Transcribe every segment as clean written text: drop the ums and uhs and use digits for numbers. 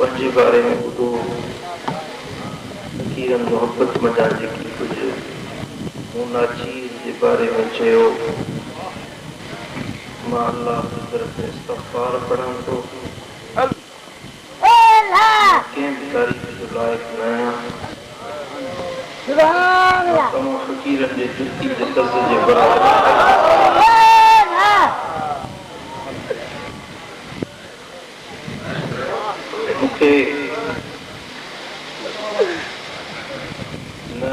पंहिंजे बारे में ॿुधो फ़क़ीरनि मोहब्बत मञा जेकी कुझु मूं नाचीज़ जे बारे में चयो मां अल्लाह जी तरफ़ इस्तग़फ़ार पढ़ां थो कंहिं बि तारीफ़ जो लाइक़ न आहियां तव्हां फ़क़ीरनि जे जुती जे दर्द जे बराबरि मूंखे न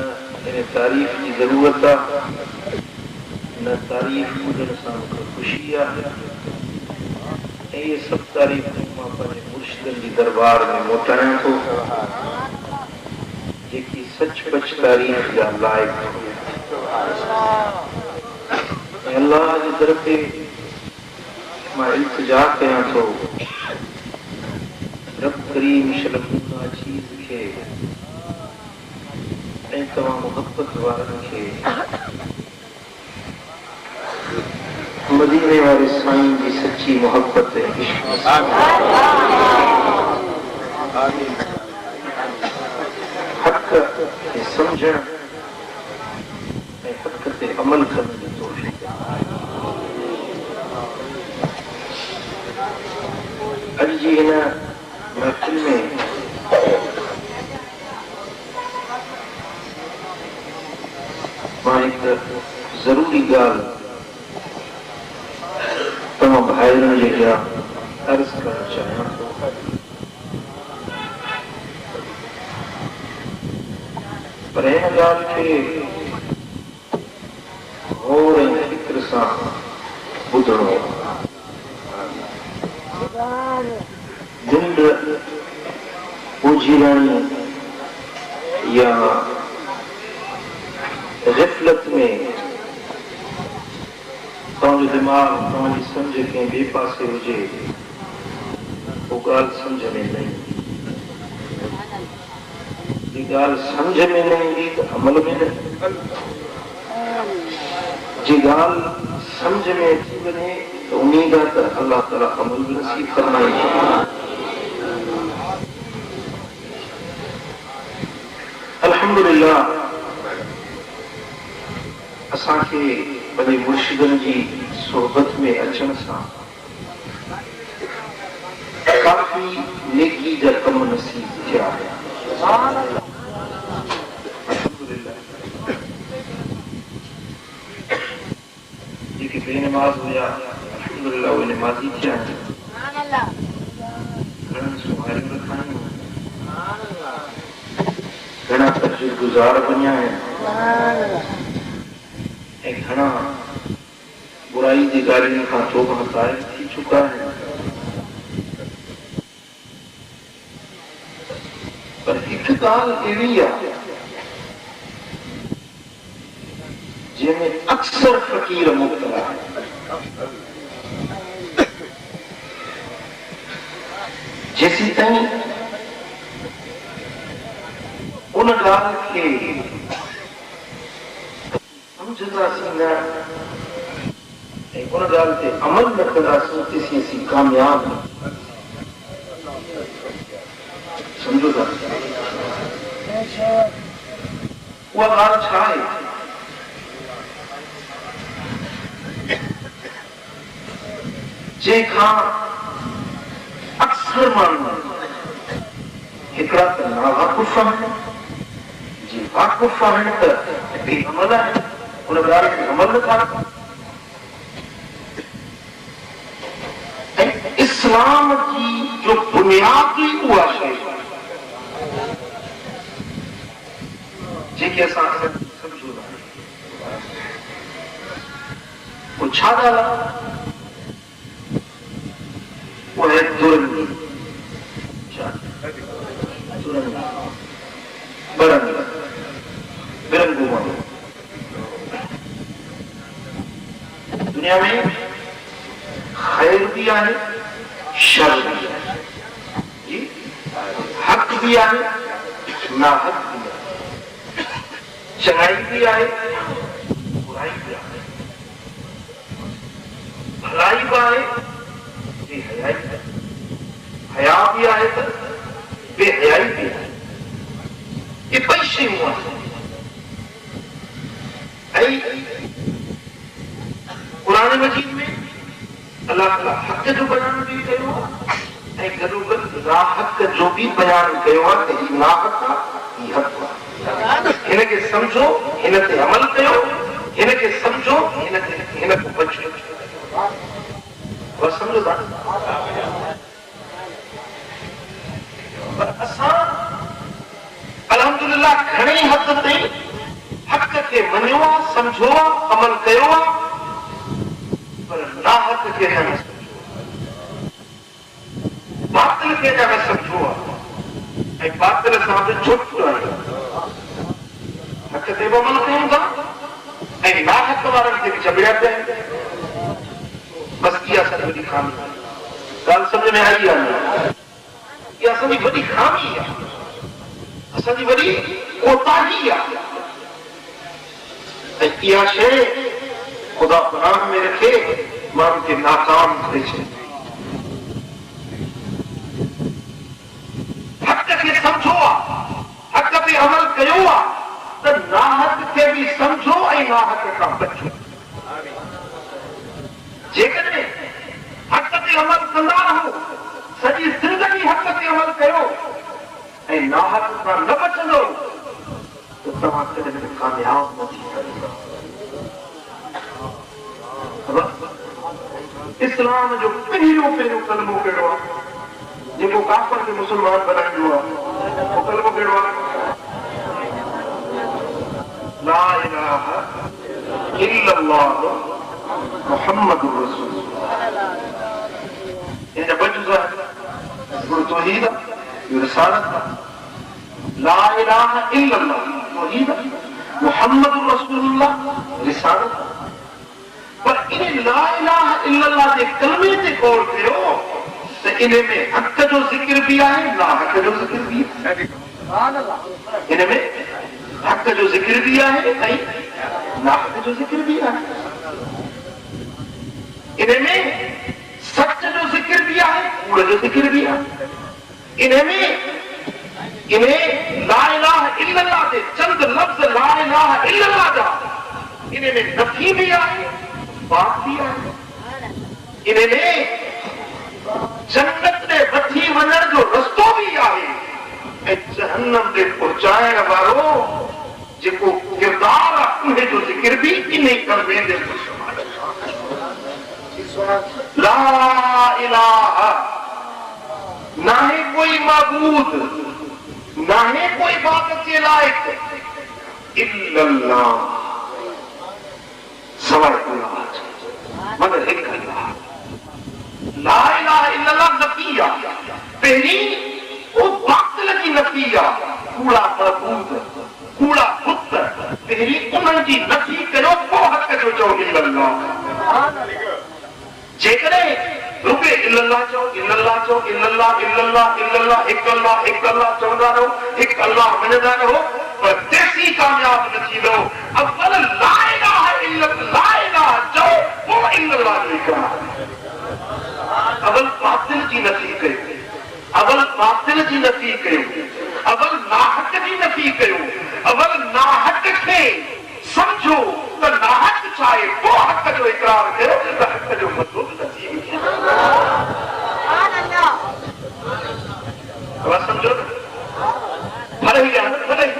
इन तारीफ़ जी ज़रूरत आहे न तारीफ़ ॿुधण सां मूंखे ख़ुशी आहे ऐं इहे सभु तारीफ़ूं मां पंहिंजे मुर्शिदनि जी दरबार में मोटायां थो जेकी सचपच तारीफ़ जा लाइक़ ऐं अल्लाह जी तरफ़े मां इल्तिजा कयां थो रब करीम शलमूं नाचीज़ खे ऐं तव्हां मोहब्बत वारनि खे मदीने वारे साईं जी सच्ची मोहब्बत ऐं इश्क़ हक़ खे सम्झण ऐं हक़ ते अमल करण जी तौफ़ीक़ अॼु जी हिन महफ़िल में मां हिकु ज़रूरी ॻाल्हि तव्हां भाइरनि जे अॻियां अर्ज़ करणु चाहियां थो पर हिन ॻाल्हि खे गौर ऐं फ़िक्र सां ॿुधणो निंड ओझिराणी या ग़फ़लत में तव्हांजो दिमाग़ तव्हांजी सम्झ कंहिं ॿिए पासे हुजे उहा ॻाल्हि सम्झ में न ईंदी जी ॻाल्हि सम्झ में न ईंदी त अमल में न जी ॻाल्हि सम्झ में अची वञे त उम्मीद आहे त अल्लाह ताला अमल बि नसीब फरमाईंदो अल्हम्दुलिल्लाह असांखे पंहिंजे मुर्शिदनि जी सोहबत में अचण सां काफ़ी नेकी जा कम नसीब थिया जेके बेनमाज़ हुया अल्हम्दुलिल्लाह उहे नमाज़ी थिया घणनि सुहारियूं रखायूं घणा तजुर्बुज़ार बणिया आहिनि ऐं घणा बुराई जी ॻाल्हियुनि खां तौबा ताइब थी चुका आहिनि पर हिकु ॻाल्हि अहिड़ी आहे जंहिंमें अक्सर फ़क़ीर मुब्तला आहिनि जेसीं ताईं उन ॻाल्हि खे समझंदासीं न ऐं उन ॻाल्हि ते अमल न कंदासीं तेसीं असीं कामयाब न सम्झो था उहा ॻाल्हि छा आहे जंहिंखां अक्सर माण्हू हिकिड़ा त नावाकुफ़ आहिनि जी वाकुफ़ आहिनि त बेअमल आहिनि उन ॻाल्हि खे अमल नथा कनि ऐं इस्लाम जी जो बुनियादी उहा शइ जेके असां सम्झूं था उहा छा ॻाल्हि आहे उहा आहे दुरंगी बिरंगो माण्हू दुनिया में ख़ैर भी आहे शर भी आहे जी हक़ भी आहे नाहक़ भी आहे चङाई भी आहे बुराई भी आहे भलाई भी आहे जी हयाई हया भी आहे त बेहयाई भी है। ये ॿई शयूं आहिनि। क़ुरान मजीद में अल्लाह ताला हक़ जो बयान भी कयो ऐं गॾोगॾु नाहक़ जो बि बयान कयो आहे त हीउ नाहक़ आहे, हीउ हक़ आहे। हिनखे सम्झो, हिन ते अमल कयो, हिनखे सम्झो, हिन खां बचो। सम्झो था? पर असां अल्हम्दुलिल्लाह घणी हद ताईं हक़ खे मञियो आहे, सम्झो आहे, अमल कयो आहे, पर नाहक़ खे न सम्झो, बातिल खे न सम्झो आहे ऐं बातिल सां बि छुट आहियो। हक़ ते बि अमल कयूं था ऐं नाहक़ वारनि खे बि चॿिया पिया आहिनि। बसि इहा असांजी वॾी खामी आहे। ॻाल्हि सम्झ में आई आहे? इहा असांजी वॾी खामी आहे, असांजी वॾी कोताही आहे। ऐं इहा शइ ख़ुदा पनाह में रखे माण्हू खे नाकाम करे छॾे। हक़ खे सम्झो आहे, हक़ ते अमल कयो आहे त नाहक़ खे बि सम्झो ऐं नाहक़ खां बचो। जेकॾहिं हक़ ते अमल कंदा रहो, सॼी ज़िंदगी हक़ ते अमल कयो ऐं नाहक़ खां न बचंदो त तव्हां कॾहिं कामयाब न थी सघंदा। इस्लाम जो पहिरियों कलमो कहिड़ो आहे जेको काफ़िर खे मुस्लमान बनाईंदो आहे? वो कलमो कहिड़ो आहे? ला इलाहा इल्लल्लाह मुहम्मदुर रसूलुल्लाह। इन जा ॿ जुज़ आहिनि, हिकिड़ो तौहीद आहे, ॿियो रिसालत आहे। ला इलाहा इल्लल्लाह तौहीद, मुहम्मदुर रसूलुल्लाह रिसालत। पर इन ला इलाहा इल्लल्लाह जे कलमे ते गौर कयो त इन में हक़ जो ज़िक्र बि आहे, नाहक़ जो ज़िक्र बि आहे। इन में हक़ जो ज़िक्र बि आहे ऐं नाहक़ जो ज़िक्र बि आहे। इन में सच जो ज़िक्र भी है, कूड़ जो ज़िक्र भी है। इन्हें ला इलाहा इल्लल्लाह दे चंद लफ्ज़ ला इलाहा इल्लल्लाह जा इन्हें नफी भी है, बात भी है। इन्हें जन्नत में वठी वञण जो रस्तो भी है ऐं जहन्नम ते पहुचाइण वारो जेको किरदार आहे उन्हें जो ज़िक्र भी इन्हीं कलमे दे ला इलाहा, ना है कोई माबूद, ना है कोई इबादत के लायक इल्लल्लाह, सवाए अल्लाह मगर एक अल्लाह। ला इलाहा इल्लल्लाह नफिया, पहली वो बातिल की नफिया, कूड़ा माबूद, कूड़ा बुत, पहली उन्हनि जी नफी कयो, पोइ हक़ जो चओ इल्लल्लाह। जेकॾहिं रुके इल्लल्लाह चओ, इल्लल्लाह चओ, इल्लल्लाह इल्लल्लाह इल्लल्लाह हिक अल्लाह चवंदा रहो, हिक अल्लाह मञंदा रहो, पर तेसी कामयाब न थींदो। अव्वल ला इलाहा इल्लल्लाह चओ, पोइ इल्लल्लाह जो इकरार। अव्वल बातिल जी नफी कयो, अव्वल बातिल जी नफी कयो, अव्वल नाहक़ जी नफी कयो, अव्वल नाहक़ खे समझो त नाहक़ छा आहे, पोइ हक़ जो इकरार कयो त हक़ जो मतिलबु नसीब समझो। फर्क ई आहे, फर्क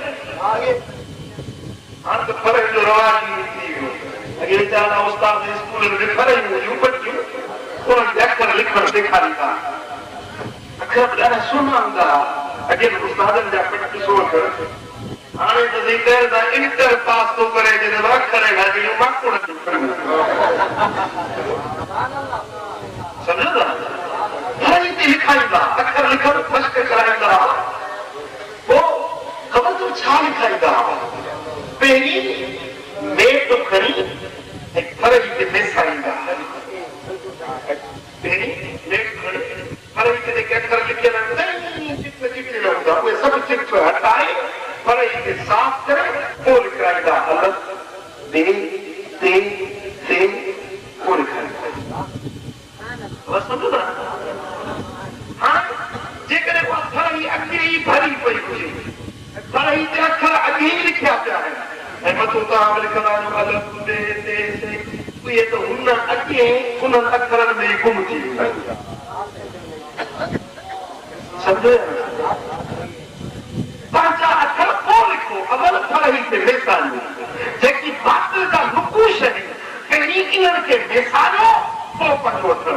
हाणे त फर्क जो रवाज ई थी वियो। अॻे वीचारा उस्ताद स्कूल में लिखल ई हुयूं, बचियूं उन्हनि खे अखर लिखण सेखारींदा। अखर बि ॾाढा सुहिणा हूंदा। अॻे उस्तादनि जा पट ॾिसो अखर, हाणे त इंटर पास थो करे अखर सम्झो था। घणी ते लिखाईंदा, अखर लिखण मश्क कराईंदा, पोइ ख़बर अथव छा लिखाईंदा? पहिरीं मेट खणी ऐं फरही ते मेसाईंदा। पहिरीं मेट खणी फरही ते जेके अखर लिखियल आहिनि चिट हूंदा, उहे सभु चिट हटाए फरही ते साफ़ करे पोइ लिखाईंदा। अलॻि बे ते से पोइ लिखाईंदा। बस समझो था। हाणे जेकॾहिं उहा फरही अखिरी पई हुजे फरही ते अखर अॻे ई लिखिया पिया आहिनि ऐं मथो तव्हां लिखंदा आहियो अलॻि बे ते उहे त हुन अॻे उन्हनि अखरनि में गुम थी वेंदा सम्झो पंहिंजा अखर पोइ लिखो अवल फरही ते बेसारियो जेकी बातिल जा नुकूश आहिनि पहिरीं इन्हनि खे बेसारियो पोइ पंहिंजो अखर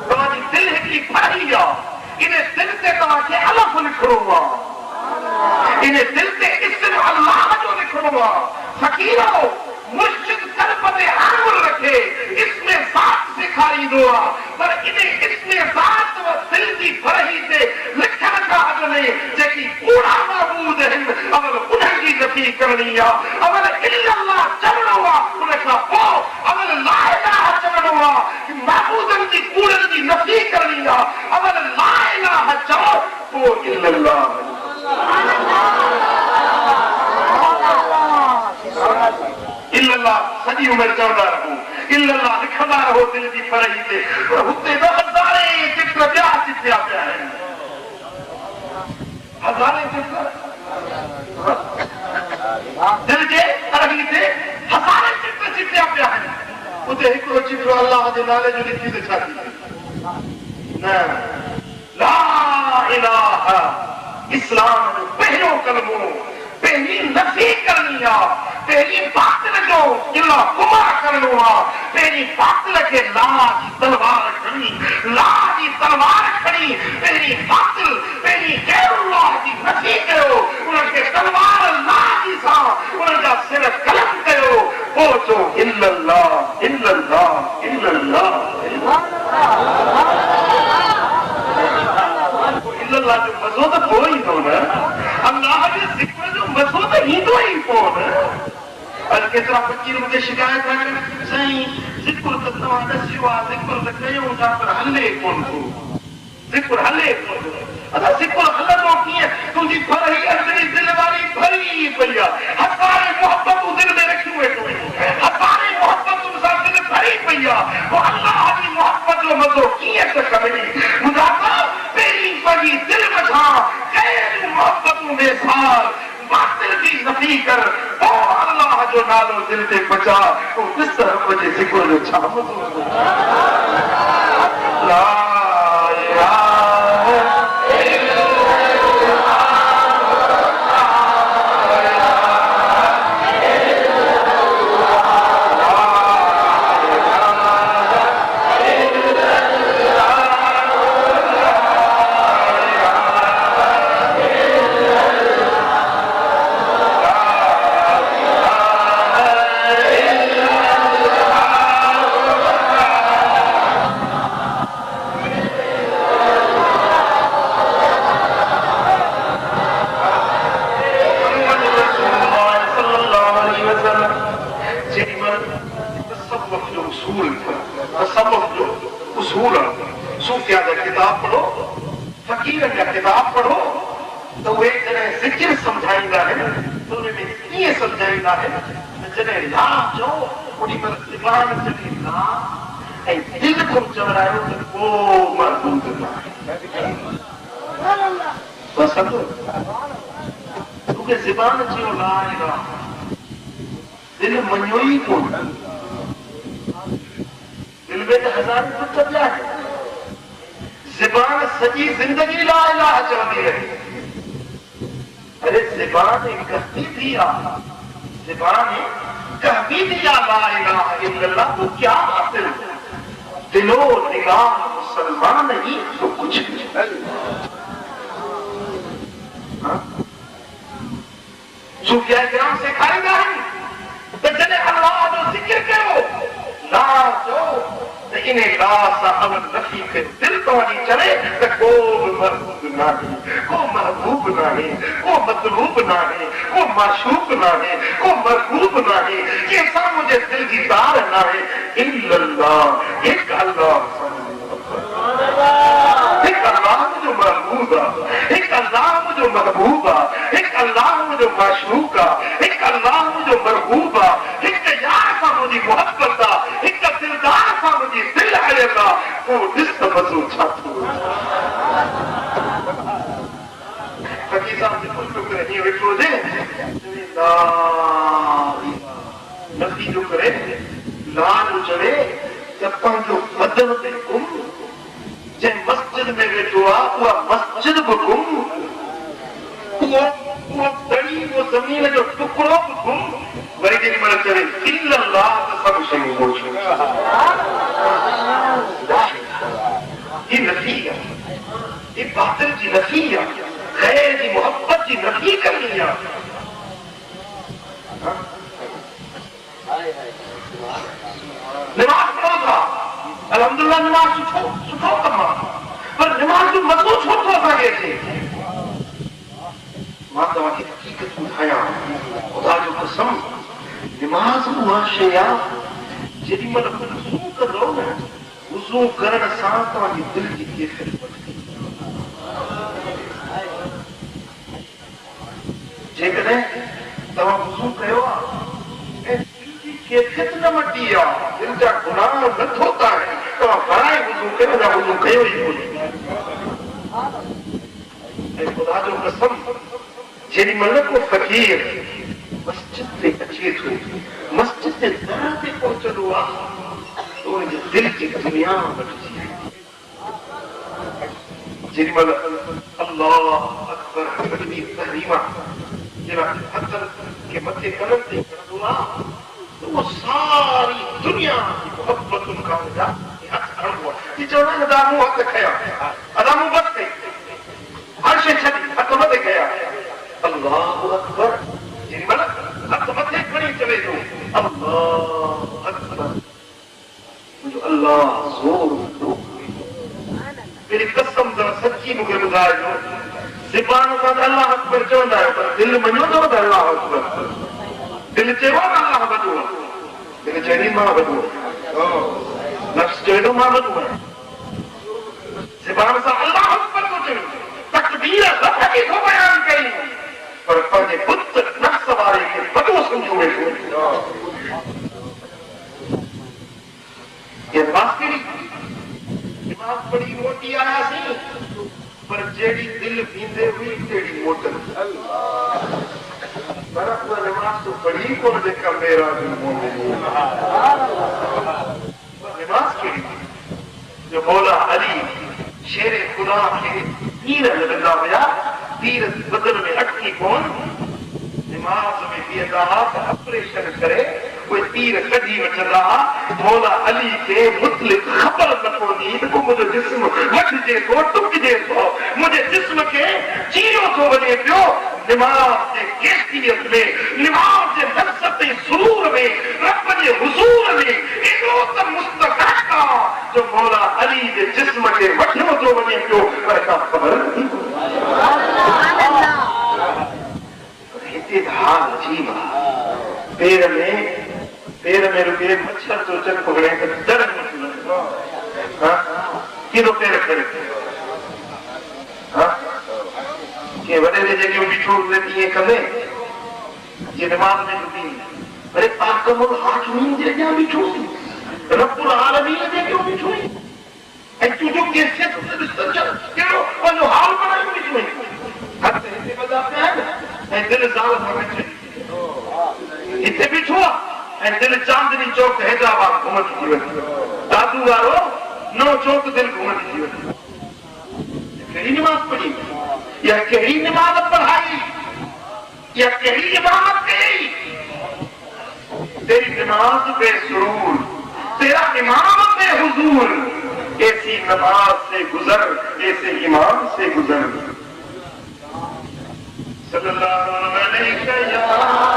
तव्हांजी दिलि हिकिड़ी फरही आहे इन दिल ते तव्हांखे अलफ़ लिखणो आहे इन दिल ते इस्म अल्लाह जो लिखणो आहे फ़क़ीरो मुर्शिद क़ल्ब ते आंगुर रखे इस्म ज़ात सेखारींदो आहे पर इन इस्म ज़ात व दिल जी फरही ते लिखण खां अॻु में जेकी कूड़ा महबूद आहिनि अवल उन्हनि जी नफ़ी करणी आहे अवल इल्लल्लाह चवणो आहे उन खां पोइ अवल ला इलाहा चवणो आहे महबूदनि जी कूड़नि जी नफ़ी करणी आहे अवल ला इलाहा चओ पोइ इल्लल्लाह इल्लल्लाह सॼी उमिरि चवंदा रहो इल्लल्लाह लिखंदा रहो दिल जी फरही ते हुते त हज़ारे चित्र ॿिया चिटिया पिया आहिनि हज़ारे चित्र दिल जे फरही ते हज़ारे चित्र चिटिया पिया आहिनि उते हिकिड़ो चित्र अल्लाह जे नाले जो लिखी त छा थी न ला इलाहा इस्लाम जो पहिरियों कलमो पहिरीं नफ़ी करणी आहे पहिरीं बातिल जो इल्ला गुमाह करणो आहे पहिरीं बातिल खे ला जी तलवार खणी ला जी तलवार खणी पहिरीं बातिल पहिरीं गैरुल्लाह जी नफ़ी कयो उनखे तलवार ला जी सां उनजा सिर कलम कयो पोइ चओ इल्लल्लाह इल्लल्लाह इल्लल्लाह इल्लल्लाह जो मज़ो त पोइ ईंदो न अल्लाह जे ज़िक्र जो मज़ो त ईंदो ई पोइ न पर केतिरा फ़क़ीर मूंखे शिकायत था कनि साईं ज़िक्र त तव्हां ॾसियो आहे ज़िक्र त कयूं था पर हले कोन थो ज़िक्र हले कोन थो असां ज़िक्र हलंदो कीअं तुंहिंजी फरही अंदरी दिलि वारी भरी पई आहे हज़ारे मोहबतूं दिलि में रखियूं वेठो हज़ारे मोहबतुनि सां दिलि भरी पई आहे पोइ अल्लाह जी मोहबत जो मज़ो कीअं त करे ॿुधा त पहिरीं पंहिंजी दिलि मथां कहिड़ियूं मोहबतूं बेसार बातिल जी नफ़ी कर पोइ अल्लाह जो नालो दिल ते बचा पोइ ॾिस रब जे ज़िक्र जो छा मज़ो ला इलाहा सूफिया जा किताब पढ़ो फ़क़ीरनि जा किताब पढ़ो त उहे जॾहिं ज़िक्र सम्झाईंदा आहिनि त उन में कीअं सम्झाईंदा आहिनि जॾहिं ला चओ ओॾी महिल ज़ुबान जॾहिं ला ऐं दिलि खां चवरायो त को महबूब न आहे सम्झो तोखे ज़ुबान चयो ला इलाहा दिलि मञियो ई कोन दिल में त हज़ार कुझु पिया आहिनि ज़ुबान सॼी ज़िंदगी ला इलाहा चवंदी रही अरे ज़ुबान कहती थी ज़ुबान कहती थी ला इलाहा इल्लल्लाह तो क्या हासिल दिलो निगाह मुसलमान ही तो कुछ नहीं सूफिया किराम सेखारींदा आहिनि त जॾहिं अल्लाह जो ज़िक्र कयो ला चओ त इन ला सां अवल नफ़ी खे दिलि तव्हांजी चवे त को बि महबूब नाहे को महबूब नाहे को मतलूब नाहे को माशूक नाहे को मरबूब नाहे कंहिं साम्हूं जे दिलि जी तार नाहे इल्लल्लाह हिकु अल्लाह हिकु अल्लाह मुंहिंजो महबूब आहे हिकु अल्लाह मुंहिंजो महबूब आहे हिकु अल्लाह मुंहिंजो माशूक आहे हिकु अल्लाह मुंहिंजो मरबूब आहे हिकु यार सां मुंहिंजी मोहबत आहे हिकु दिलदार सां मुंहिंजी दिलि आयल आहे पोइ ॾिस त मज़ो छा थो पंहिंजो बदन में गुम जंहिं मस्जिद में वेठो आहे उहा मस्जिद बि गुम उहो दड़ी उहो ज़मीन जो टुकड़ो बि गुम वरी जेॾी महिल चवे इल्लल्लाह त सभु शयूं मोशूं ही नफ़ी आहे ही बातिल जी नफ़ी आहे ख़ैर जी मोहब्बत जी नफ़ी करणी आहे नमाज़ पढ़ो था अल्हम्दुलिल्लाह नमाज़ सुठो कमु आहे पर नमाज़ जो मज़ो छो थो असांखे अचे मां तव्हांखे हक़ीक़त ॿुधायां ख़ुदा जो कसम नमाज़ उहा शइ आहे जेॾी महिल वुज़ू कंदो न वुज़ू करण सां तव्हांजी दिलि जी कैफ़ियत बदिली जेकॾहिं तव्हां वुज़ू कयो आहे ऐं कैफियत न मटी आहे दिल जा गुनाह न धोता है तव्हां बराए वुज़ू कयो या वुज़ू कयो ई कोन्हे ऐं ख़ुदा जो कसम जेॾी महिल को फ़क़ीर मस्जिद ते अचे थो मस्जिद जे दर ते पहुचंदो आहे त उनजे दिल जी दुनिया मटिजी जेॾी महिल अल्लाह अकबर वॾी तहरीमा जरा हथनि खे मथे कननि ते खणंदो आहे वो सारी दुनिया की मोहब्बत उनका होगा हथ खड़ो ये चवना अदामू हथ खया अदामू बस कई हर शे छडी हथ मथे खया अल्लाह अकबर जी मतलब हथ मथे खड़ी चले तो अल्लाह अकबर जो अल्लाह जोर दो मेरी कसम दा सच्ची मुझे बुधायो ज़बान सां अल्लाह अकबर चवंदा आहियो पर दिल मञो तो अल्लाह अकबर दिल चयो अल्लाह वॾो दिल चवंदी मां वॾो नफ्स चवंदो मां वॾो आहियां ज़बान सां अल्लाह अकबर थो चवे तकबीर रब खे थो बयान कई पर पंहिंजे बुत नफ्स वारे खे वॾो सम्झो वेठो ये बास्केरी नमाज़ पढ़ी मोटी आयासीं पर जेड़ी दिल पींदे हुई तेड़ी मोटन बरफ में नमाज तो पढ़ी को देखा मेरा दिल नमाज के जो मौला अली शेर खुदा के तीर लगा हुआ तीर बदन में अटकी कौन नमाज में भी ऑपरेशन करे कोई तीर कढी वठंदा मौला अली के मुतलिक खबर न पवंदी त मुंहिंजो जिस्म वठिजे थो टुटिजे थो मुंहिंजे जिस्म खे चीरो थो वञे पियो नमाज़ जे कैफियत में नमाज़ जे लज़्ज़त ऐं सुरूर में रब जे हुज़ूर में एॾो त मुस्तहक़ आहे जो मौला अली जे जिस्म खे वठियो थो वञे पियो पर का ख़बर नथी हिते हाल अजीब आहे पैर में रुके मच्छर तो चल पकड़े तो दर्द हाँ किलो पैर करे हाँ के बड़े रे जगह बिठो लेती है कमे ये नमाज में रुकी अरे पाकमुल हाकिमीन जगह बिठो रब्बुल आलमीन जगह बिठो ऐ तू जो कैसे तो सच्चा केरो और जो हाल बनाई बिठो हाथ से बजा पे है ऐ दिल जाल में इथे बिठो दिल चांदनी चौक हैदराबाद घुमंदी थी वञे दादू वारो नौ चौक दिल घुमंदी थी वञे कहिड़ी नमाज़ पढ़ी या कहिड़ी नमाज़ पढ़ाई या कहिड़ी इबादत कई तेरी नमाज बेसुरूर तेरा इमाम बेहुजूर ऐसी नमाज से गुजर ऐसे इमाम से गुजर सल्लल्लाहु अलैहि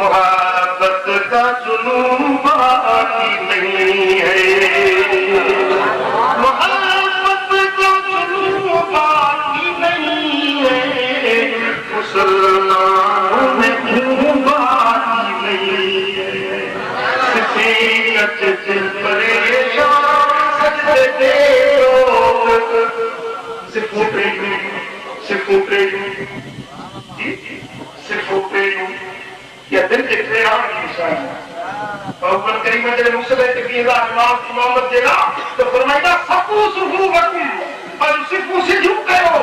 मोहब्बत का जुनून बाकी नहीं है मोहब्बत का जुनून बाकी नहीं है मुसलमानों में खून बाकी नहीं है या दिल के खयाल की निशानी और ऊपर करीम जब मुसल्ले के भी इमाम इमामत देगा तो फरमाएगा सफू सुफू वकुम पर सिर्फ़ सिद्धू कयो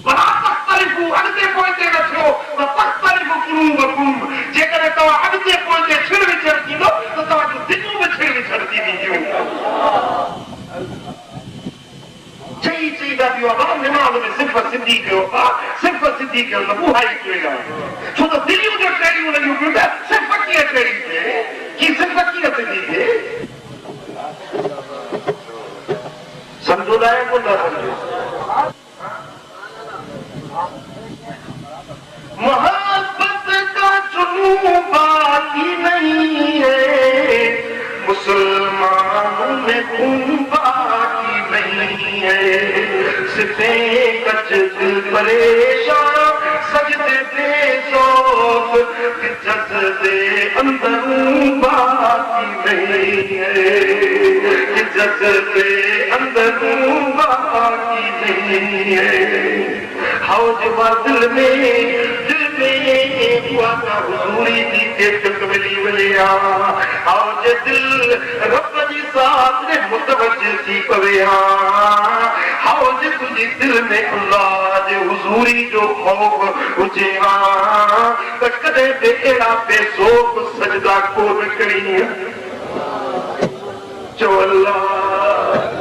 वला तख्तलिफू अॻिते पोइते न थियो त तख्तलिफू क़ुलूबकुम जेकॾहिं तव्हां अॻिते पोइते छिड़ विछड़ थींदो त तव्हांजूं दिलियूं बि छिड़ विछड़ थी वेंदियूं चई चई ॻाल्हियूं आहे निमाज़ में सिर्फ़ सिधी कयो था सिर्फ़ सिधी कयो त बुहाई कई आहे छो त दिलियूं जो टेड़ियूं लॻियूं पियूं त सिर्फ़ कीअं टेड़ी थिए की सिर्फ़ कीअं सिधी थिए समझो था या कोन था समझो मोहब्बत का जुनून बाकी नहीं है मुसलमानों में खून बाकी नहीं है सिर्फ कच दिल परेशान सजदे बेसौफ जज्बे अंदरूं बाकी नहीं है जज्बे अंदरूं बाकी नहीं है हौज दिल में हुजूरी जी केतक मिली वञे हौज दिल रब जी ज़ात ने मुतवज्जह थी पवे हौज तुंहिंजी दिल में अल्लाह जे हुजूरी जो ख़ौफ़ हुजे त कॾहिं बि अहिड़ा बेज़ोक सजदा कोन करी चओ अल्लाह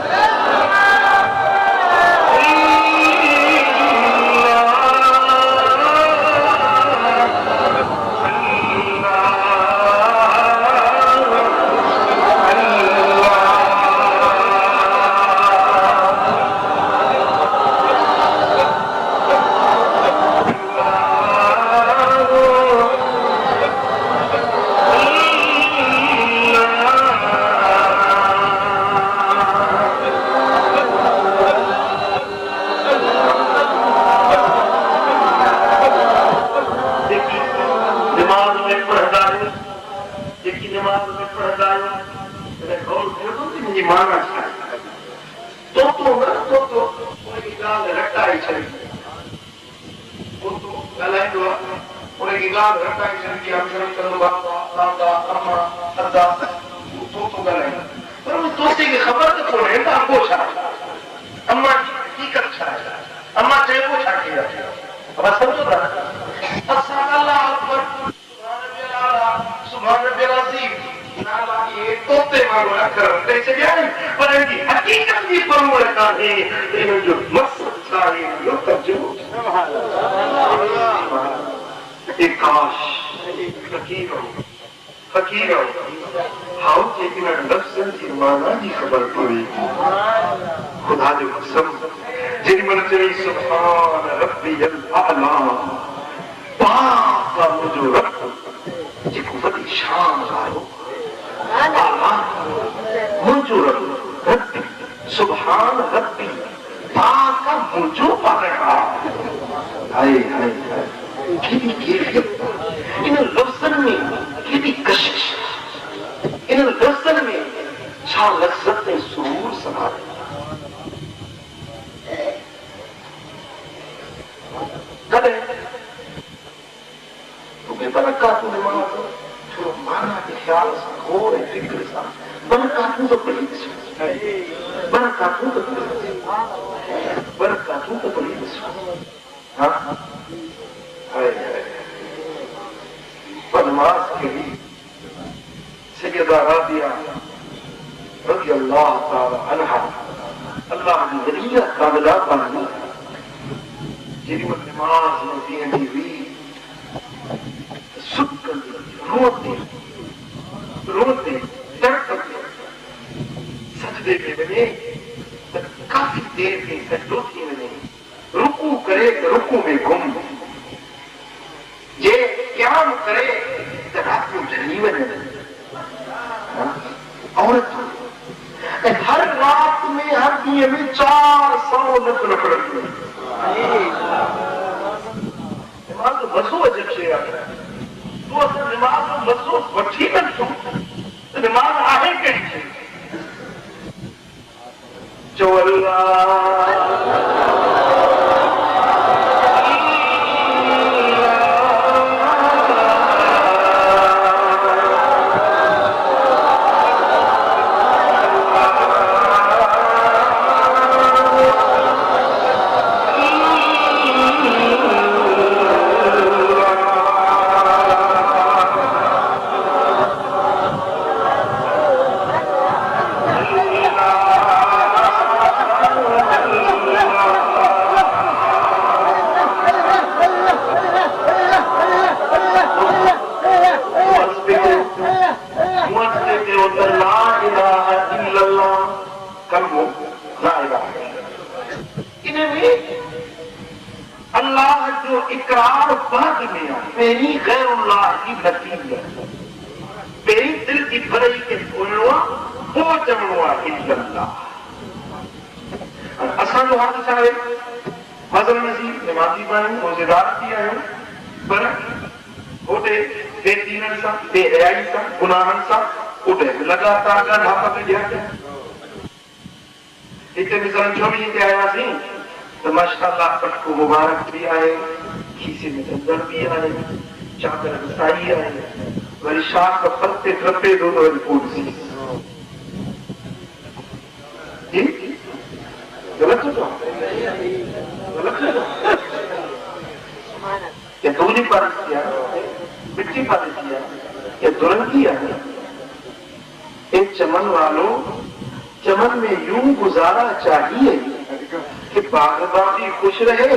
अल्लाह जो इकरार बाद में आहे पहिरीं गैरुल्लाह जी नतीज आहे पहिरीं दिल जी भरई खे खोलणो आहे पोइ चवणो आहे इल्लल्लाह असांजो हाल छा आहे मज़ल नसीब नमाज़ी बि आहियूं रोज़ेदार बि आहियूं पर होॾे बेदीननि सां बेहयाई सां गुनाहनि सां उॾे लगातार ॻाल्हा पई ॾिया पिया हिते मिसाल 24 ते आयासीं त माशाअल्लाह पटको मुबारक बि आहे खीसे में दंदड़ बि आहे चादर विसाई आहे वरी शाख फल ते ट्रपे थो त वरी पोइ जी गलत थो या दूरी पॉलिसी आहे मिट्टी पॉलिसी आहे या दुरंगी आहे एक चमन वालों चमन में यूं गुजारा चाहिए कि बागबानी खुश रहे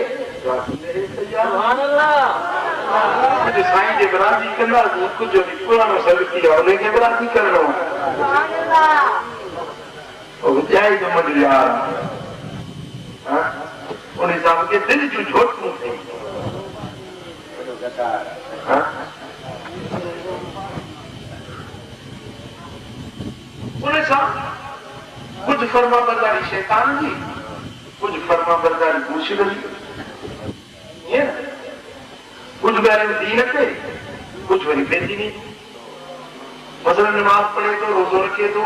साईं जे बराती कंदासीं कुझु पुराणो सगती आहे उनखे बराती करणो विजाई जो मज़ो यार उन हिसाब खे दिलि जूं झोटूं थिए उन सां कुछ फर्मा बरदारी शैतान जी कुछ फर्मा बरदारी मुर्शिद जी कुछ ॻाल्हियूं दीन ते कुछ वरी बेदीनी मसलन नमाज़ पढ़े थो रोज़ो रखे थो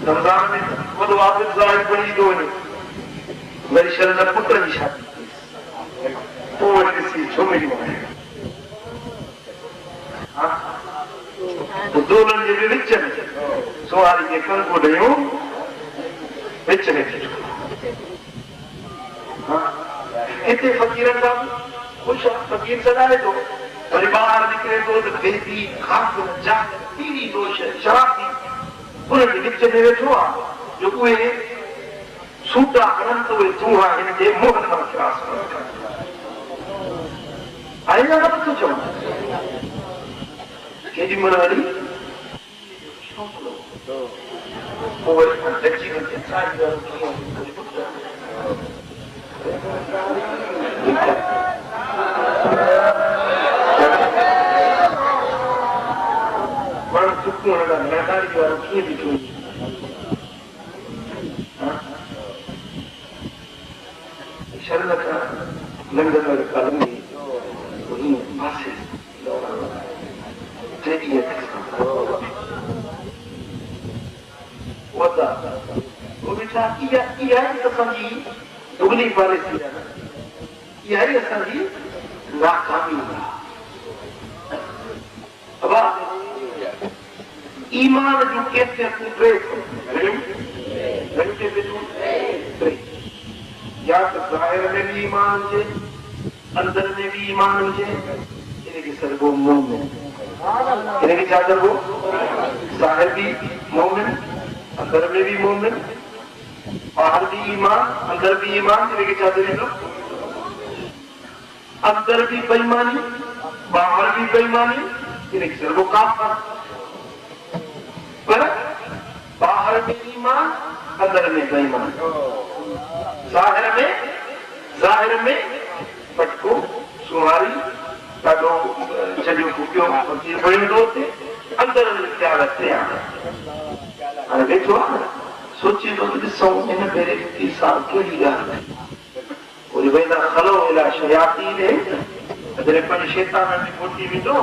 रमज़ान में वॾो हाफ़िज़ साहिब बणी थो वञे वरी शरद पुट जी शादी पोइ वरी ॾिसी झुमिड़ी दोलनि जे बि विच में सुवारी खे कंको ॾियूं विच में हिते फ़क़ीरनि सां ख़ुशि आहे फ़क़ीर सॾाए थो वरी ॿाहिरि निकिरे थो त बेदी खाक जात पीड़ी दोष शराबी उनजे विच में वेठो आहे जो उहे सूटा हणनि त उहे चूहा हिन जे मुंहं मां त्रास आहे न नथो चवां केॾी महिल वरी पोइ वरी अची वञे साईं वारो माण्हू चुकूं हणंदा नादारी वारो कीअं बीठो शर्म खां लंघंदड़ वारे कालम में पासे असांजी दुगनी पॉलिसी आहे इहा ई असांजी नाकामी ईमान जूं कैफ़ियतूं टे या त ज़ाहिर में बि ईमान हुजे अंदर में बि ईमान हुजे इनखे सॾिबो मोमिन इनखे छा चइबो ज़ाहिर बि मोमिन अंदर में भी मोमिन बाहर भी ईमान अंदर भी ईमान इनके छा चइबो अंदर भी बेईमानी बाहर भी बेईमानी इनके चइबो काफ़िर पर बाहर में ईमान अंदर में बेईमान ज़ाहिर में पटको सुहारी ॾाढो छॾियो फुकियो वणंदो थिए अंदर ख़्याल ते हाणे वेठो आहे सोचे थो त ॾिसूं हिन भेरे की साल कहिड़ी ॻाल्हि वरी वेंदा खलो इला शयाती ॾे जॾहिं पंहिंजे शैतान जी कोठी वेंदो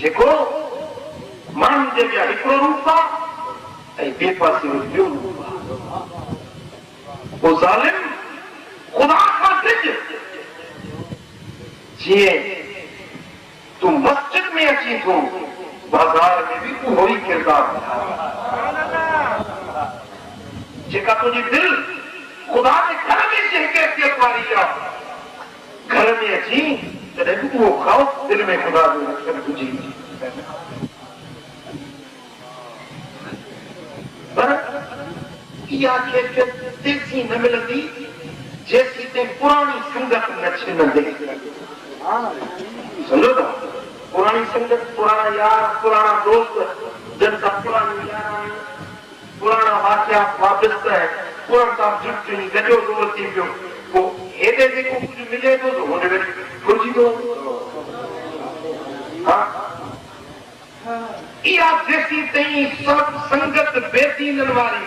जेको माण्हुनि जे अॻियां हिकिड़ो रूप आहे ऐं ॿिए पासे ॿियो रूप आहे पोइ ज़ालिम ख़ुदा खां सिज जीअं तूं मस्जिद में अची थो बाज़ार में बि उहो ई किरदारु जेका तुंहिंजी दिलि ख़ुदा जे घर में जंहिं कैफ़ियत वारी आहे घर में अची तॾहिं बि उहो ख़ौफ़ दिलि में ख़ुदा जो रखियलु हुजे पर इहा कैफियत तेजी न मिलंदी जैसी ते पुरानी संगत न छिनंदे। समझो था? पुरानी संगत, पुराना यार, पुराना दोस्त, जिनका पुरानी यार, पुराना वाक्या वापस है, पुराना जुटनी गजो दोस्त थी पियो, वो हेदे जेको कुछ मिले तो होने में खुशी तो हाँ इहा जैसी तई सब संगत बेदीनन वारी,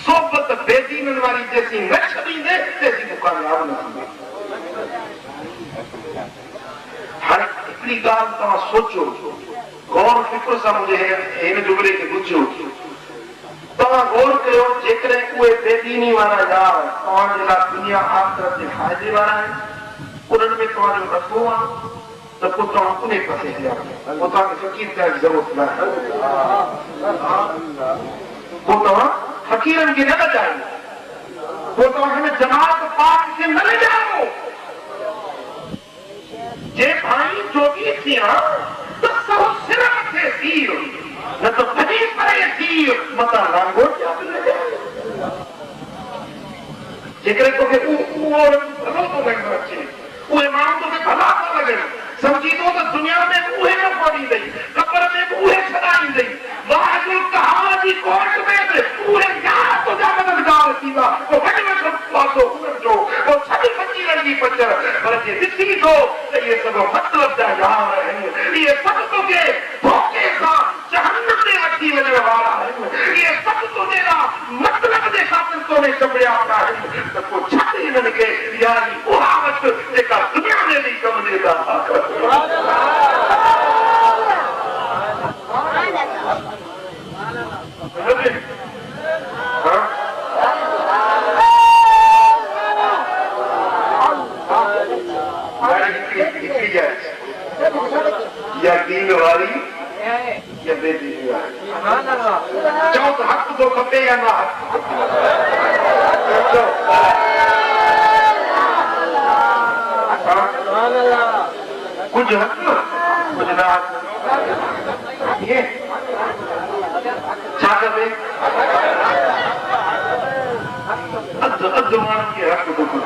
सोबत बेदीनन वारी जैसी न छड़ींदे तैसी तू कामयाब न थींदे। हर हिकिड़ी ॻाल्हि तव्हां सोचो, गौर फिक्र सां मुंहिंजे हिन जुमिले खे ॿुधो। तव्हां गौर कयो, जेकॾहिं उहे बेदीनी वारा यार तव्हांजे लाइ दुनिया आख़िरत जे फ़ाइदे वारा आहिनि, उन्हनि में तव्हांजो रखो आहे त पोइ तव्हां उन पासे हलिया वञो, पोइ तव्हांखे फ़क़ीर थियण जी ज़रूरत न आहे। पोइ तव्हां फ़क़ीरनि खे न लॼायो, पोइ तव्हां हिन जमात पाक खे न लॼायो। जे भाई जोगी थिया त सौ सिर मथे तीर, न त भॼी परे तीर मथां लांघो जेकॾहिं तोखे उहो भलो थो लॻणु अचे, उहे माण्हू तोखे भला था लॻनि, समझी थो त दुनिया में उहे न पढ़ींदई, क़बर में बि उहे छॾाईंदई, वाहिगुरू कहां जी कोर्ट में बि उहे यार तुंहिंजा मददगार थींदा, पोइ वॾे वॾो पासो उन्हनि जो, पोइ छॾ फ़क़ीरनि जी पचर। पर जे ॾिसी थो त इहे सभु मतिलब जा यार आहिनि, इहे सभु तोखे धोखे सां जहन्नम में वठी वञण वारा आहिनि, इहे सभु तुंहिंजे लाइ मतिलब जे ख़ातिर तोखे चंबिड़िया पिया आहिनि, त पोइ छॾ हिननि खे यारी उहा वटि जेका दुनिया में बि कमु ॾिए था। या दीन वारी या बेदीन वारी, चओ त हक़ थो खपे या न हक़? कुझु हक़ कुझु न हक़, छा खपे? अधु अधु माण्हुनि खे हक़ थो खपे।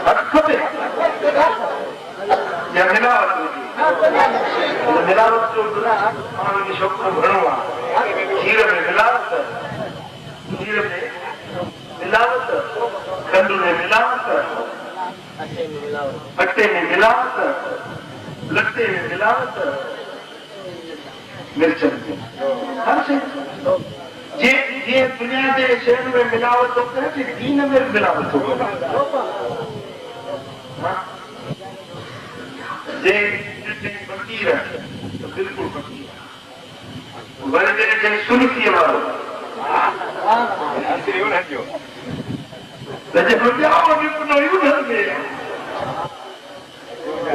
हक़ खपे या मिलावट हुजे? मिलावट जो माण्हुनि खे शौक़ु घणो आहे। खीर में मिलावट, खीर में मिलावट, खंड में मिलावट, अटे में मिलावट, लट्टे में मिलावट, मिर्चनि में, हर शइ जीअं दुनिया जे शयुनि में मिलावट थो करे, दीन में बि मिलावट थो करे। जे फ़क़ीर त बिल्कुलु फ़क़ीर, वरी जेकॾहिं सुल्फ़ीअ वारो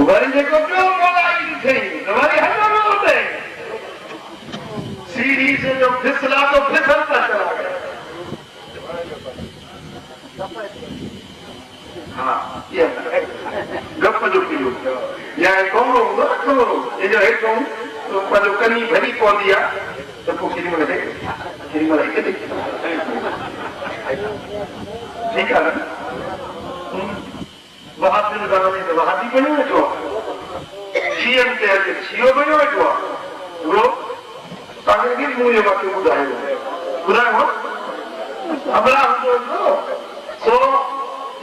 वरी जेको ॿियो मोलाई ॾिठई त वरी हलंदो सीढ़ी से जो फिसला तो फिसलता चला गया। हाँ ये गप जो पियो या कोरो ये जो है तो पर कनी भरी पौंदी आ तो को किनी में के ठीक है वहां पे गाने तो वहां भी बनो है जो सीएम के सीओ बनो है जो वो ताकि कि मुझे बात बुधायो हमला हमको सो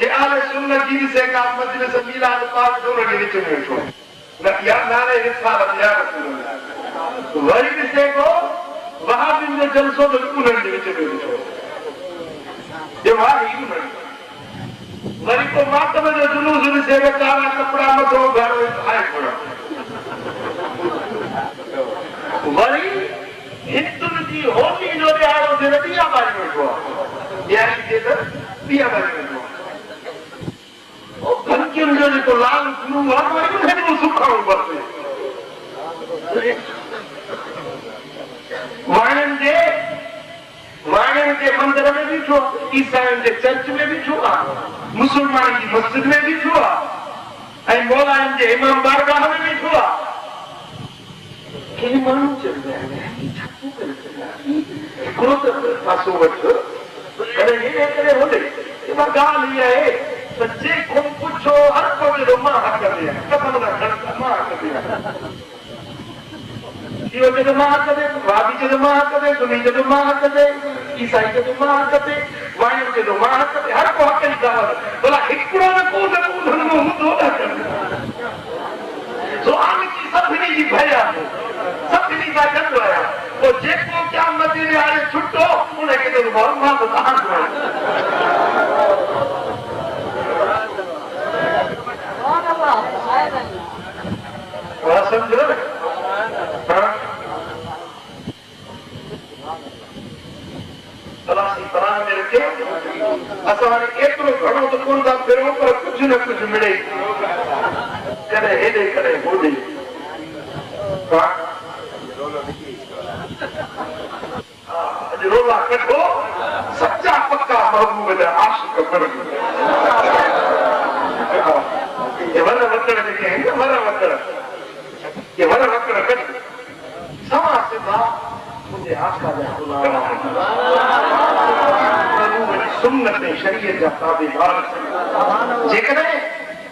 ये आले सुन्नत जी से का मजलिस मिलाद पाक दोनों के बीच में छो न यार नारे रिसाल या रसूल अल्लाह वरी किसे को वहां भी जो जलसो बिल्कुल के बीच में छो ये वहां ही नहीं वरी को मातम जो जुलूस से काला कपड़ा मथो घर आए पड़ा वरी हिंदुन जी होली जो दिहाड़ो थे दिया बारी में छो यानी के तो दिया बारी में ओ फंकिन जो तो लाल गुरु हमारे को है वो सुखाओ बस वाणन के मंदिर में भी छो ईसाईन के चर्च में भी छो मुसलमान की मस्जिद में भी छो ऐं मौलाना के इमाम बारगाह में भी छो के मानू चल रहे हैं क्रोध पासो वठ करे ये करे होले ये मां गाल ये है तो जे को पूछो हर कोई रो मां हक दे कसम ना कर मां हक दे यो जे मां हक दे भाभी जे मां हक दे सुनी जे मां हक दे ईसाई जे मां हक दे वायु जे मां हक दे हर को हक दी गाल भला हिकड़ो न को हुंदो ना कर सो आमी की सभनी जी भया सभनी का कंदो आया वो जेको क्या मदीने वाले छुट्टो उन्हें के तो मां तो कहां हुआ वाह समझो हां तलाशी बना में रखे असाने एतरो घणो तो कोन था फिरो पर कुछ न कुछ मिले करे हेडे करे होडे हां रोला कटो सच्चा पक्का महबूब है आशिक बन ये वाला वक्र देखे हैं वाला वक्र ये वाला वक्र कट समा से बा मुझे आका दे महबूब की सुन्नत शरीयत जा ताबेदार जेकरे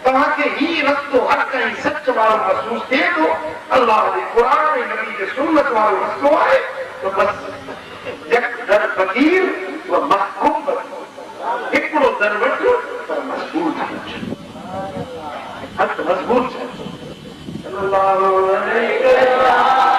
तव्हां के ही रस्तो हर कहीं सच वारो महसूस थे तो अल्लाह के कुरान नबी के सुन्नत वारो रस्तो है तो बस दर फकीर व महकूम हिकिड़ो दर वठ पर मजबूत हथ मजबूत सल्लल्लाहु अलैहि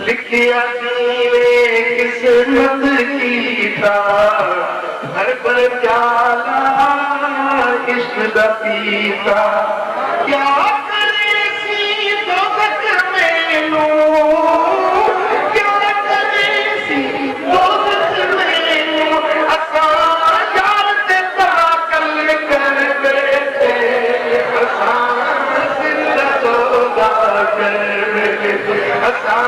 लिखिया किस्मत की था हर पर प्याला इश्क दा पीता क्या करे सी दोज़ख मैनू क्या करे सी दोज़ख मैनू असा यार ते तवक्कल कर बैठे असा जिंदा सौदा कर बैठे असा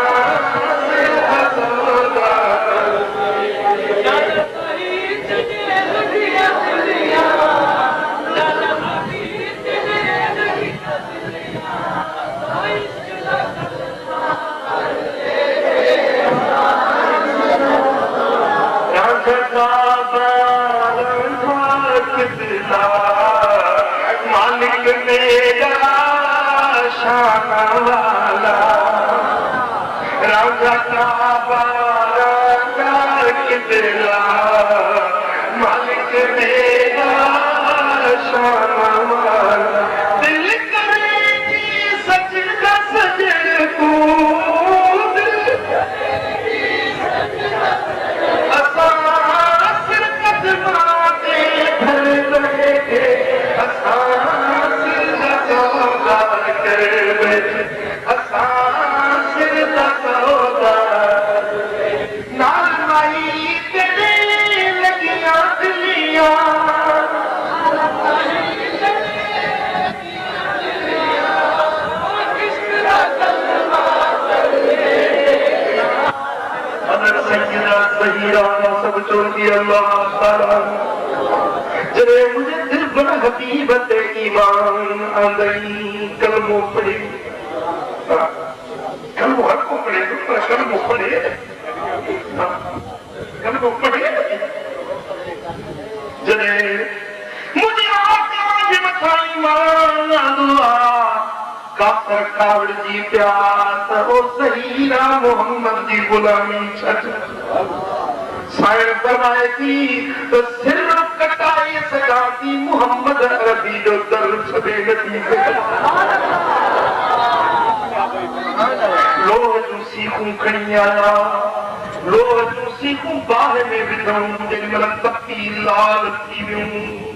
मालिक मेरा शान वाला राजा का बारा कितला मालिक मेरा शान वाला दिल करेगी सजदा सजन को सब चोरी अल्लाह ताला जरे मुझे दिल बन हकीबत ईमान आंदई कलमो पढ़ी कलमो हर को पढ़े पर कलमो पढ़े कासर कावड़ जी प्यास ओ सहीरा मोहम्मद जी गुलामी छट साइर फरमाए थी तो सिर कटाए सजा थी मोहम्मद अरबी जो दर छबे नथी लोह जूं सीखूं खणी आया लोह जूं सीखूं बाह में विधऊं जेॾी महिल तपी लाल थी वियूं